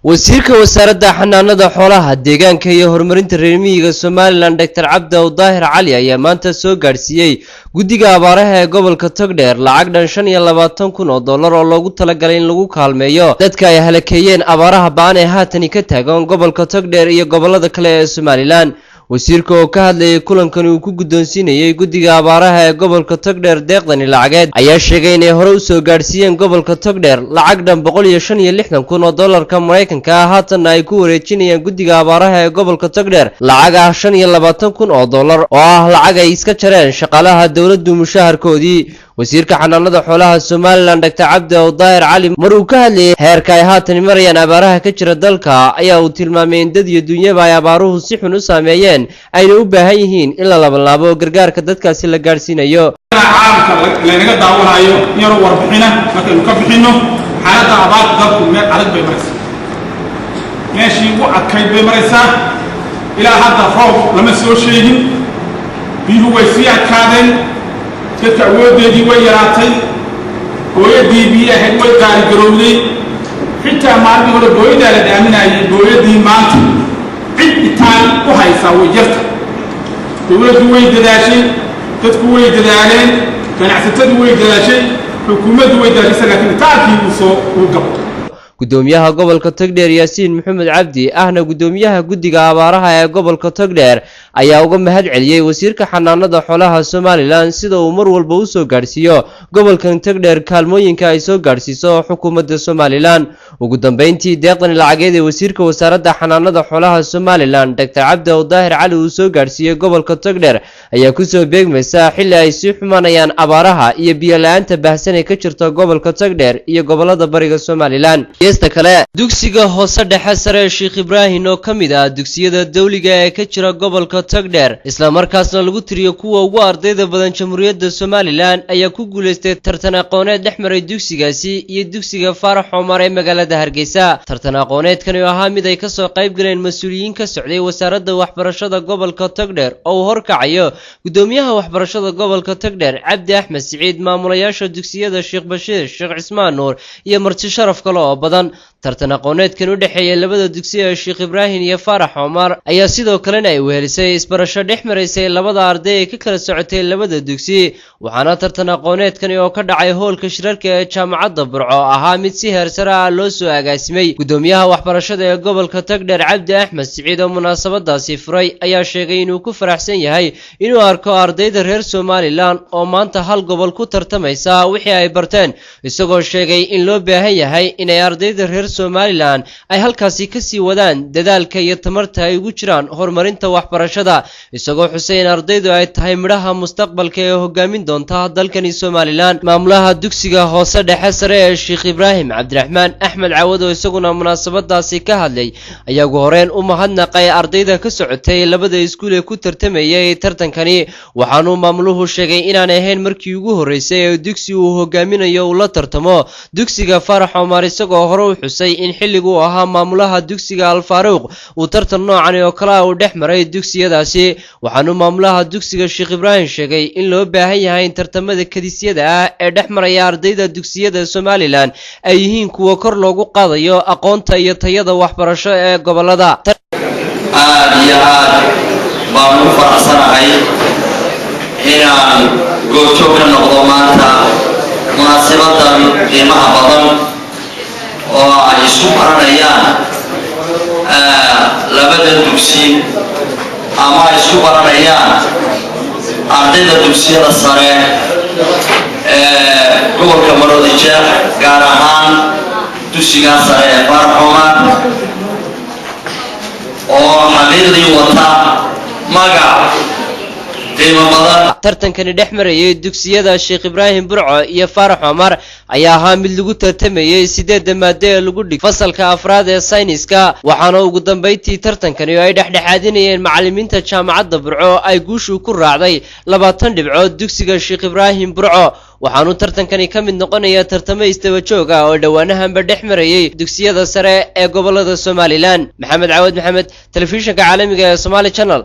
wasiirka wasaaradda xanaanada xoolaha deegaanka iyo horumarinta reer miyiga Somaliland Dr. Cabdi Daahir Cali ayaa maanta soo gaarsiiyay guddiga abaaraha ee gobolka Togdheer lacag dhan $25,000 oo loogu talagalay in lagu kaalmeeyo dadka ay halakeeyeen abaaraha ba'an ee haatan ka taagan gobolka Togdheer iyo gobolada kale ee Somaliland. wasiirka oo ka hadlayay kulankan uu ku guddoonsiinayay guddiga abaaraha ee gobolka Togdheer deeqdani lacageed ayaa sheegay inay hore u soo gaarsiiyeen gobolka Togdheer lacag dhan $165,000 Mareykanka ah haatan ay ku wareejinayaan guddiga abaaraha ee gobolka Togdheer lacag ah $25,000 oo ah lacag ay iska jareen shaqaalaha dawladdu mushaharkoodii. wasiirka xanaanada xoolaha Somaliland Dr. Cabdi Daahir Cali maruu ka hadlayay heerka ay haatan marayaan abaaraha ka jira dalka ayaa uu tilmaamay in dad iyo dunyaba ay abaaruhu si xun u saameeyeen ayna u baahan yihiin in la labanlaabo gargaarka dadkaasi la gaarsiinayo. caalamka lanaga daawanayo yar warbixina markaynu ka bixino xaaladda abaarta dalku meel adag bay maraysaa, meeshii ugu adkayd bay maraysaa. ilaa hadda roob lama soo sheegin, biyuhu way sii adkaadeen, dadka awoodeedii way yaraatay, hooyadii biyo ahayd way qaaligarowday. xitaa maalmii hore booyadaa la dhaaminayay, booyadii maanta cid itaan u haysaa way jarta. dowladdu way dadaashay, dadku way dadaaleen, ganacsatadu way dadaashay, xukuumaddu way dadaashay, laakiin itaalkii uu gabo. gudoomiyaha gobolka Togdheer Yaasiin Maxamed Cabdi ahna gudoomiyaha guddiga abaaraha ee gobolka Togdheer ayaa uga mahad celiyay wasiirka xanaanada xoolaha Somaliland sida uu mar walba u soo gaarsiiyo gobolka Togdheer kaalmooyinka ay soo gaarsiiso xukuumadda Somaliland. ugu dambeyntii deeqdan lacageed ee wasiirka wasaaradda xanaanada xoolaha Somaliland Dr. Cabdi Daahir Cali uu soo gaarsiiyay gobolka Togdheer ayaa ku soo beegmaysa xilli ay sii xumaanayaan abaaraha iyo biyo la'aanta baahsan ee ka jirta gobolka Togdheer iyo gobolada bariga Somaliland. kale dugsiga hoose dhexe sare Sheikh Ibrahim oo kamid ah dugsiyada dawliga ee ka jira gobolka Togdheer isla markaasna lagu tiriyo kuwa ugu ardayda badan Jamhuuriyadda Somaliland ayaa ku guuleystay tartan aqooneed dhexmaray dugsigaasi iyo dugsiga Faarax Cumar ee magaalada Hargeysa. tartan aqooneedkan oo ahaa mid ay ka soo qayb galeen mas'uuliyiin ka socday wasaaradda waxbarashada gobolka Togdheer oo horkacayo gudoomiyaha waxbarashada gobolka Togdheer Cabdi Axmed Siciid, maamulayaasha dugsiyada Sheikh Bashiir, Sheikh Cismaan Nuur iyo marti sharaf kale oo badan. tartan aqooneedkan u dhaxeeya labada dugsi ee Sheikh Ibrahim iyo Faarax Cumar ayaa sidoo kale ay wehelisay isbarasho dhexmareysay labada arday ee ka kala socotay labada dugsi, waxaana tartan aqooneedkan oo ka dhacay hoolka shirarka ee jaamacadda Burco ahaa mid si heer sare ah loo soo agaasimay. gudoomiyaha waxbarashada ee gobolka Togdheer Cabdi Axmed Siciid oo munaasabadaasi furay ayaa sheegay inuu ku faraxsan yahay inuu arko ardayda reer Somaliland oo maanta hal gobol ku tartamaysa wixii ay barteen, isagoo sheegay in loo baahan yahay inay ardayda reer Somaliland ay halkaasi ka sii wadaan dadaalka iyo tamarta ay ugu jiraan horumarinta waxbarashada, isagoo xusay in ardaydu ay tahay midhaha mustaqbalka ee hogaamin doonta dalkani Somaliland. maamulaha dugsiga hoose dhexe sare ee Sheikh Ibrahim Cabdiraxmaan Axmed Cawad oo isaguna munaasabadaasi ka hadlay ayaa ugu horeen u mahadnaqay ardayda ka socotay labada iskuul ee ku tartamayay tartankani, waxaanu maamuluhu sheegay inaan ahayn markii ugu horeysay ee dugsi uu hogaaminayo uu la tartamo dugsiga Faarax Cumar, isagoo hore u xusay in xilligu ahaa maamulaha dugsiga Al Faaruq uu tartan noocan oo kale u dhexmaray dugsiyadaasi. waxaanu maamulaha dugsiga Sheikh Ibrahim sheegay in loo baahan yahay in tartamada kadisyada ah ee dhexmaraya ardayda dugsiyada Somaliland ay yihiin kuwa kor loogu qaadayo aqoonta iyo tayada waxbarasho ee gobolada. aad iyo aad baan u faraxsanahay inaan goobjoog ka noqdo maanta munaasabadan qiimaha badan oo ay isku baranayaan labada dugsi ama ay isku baranayaan ardayda dugsiyada sare ee gobolka Maroodijeex, gaar ahaan dugsiga sare ee Faarax Cumar oo xaqiiqdii wata magac tartankani dhexmarayay dugsiyada Sheikh Ibrahim Burco iyo Faarax Cumar ayaa ahaa mid lagu tartamayay 8 maado ee lagu dhigay fasalka afraad ee sayniska, waxaana ugu dambeyntii tartankani ay dhexdhexaadinayeen macallimiinta jaamacadda Burco ay guushu ku raacday 20 dhibcood dugsiga Sheikh Ibrahim Burco, waxaanu tartankani ka mid noqonayaa tartamo istaba joog ah oo dhawaanahanba dhexmarayay dugsiyada sare ee gobolada Somaliland. Maxamed Cawad Maxamed, telefishinka caalamiga ee Somali Channel.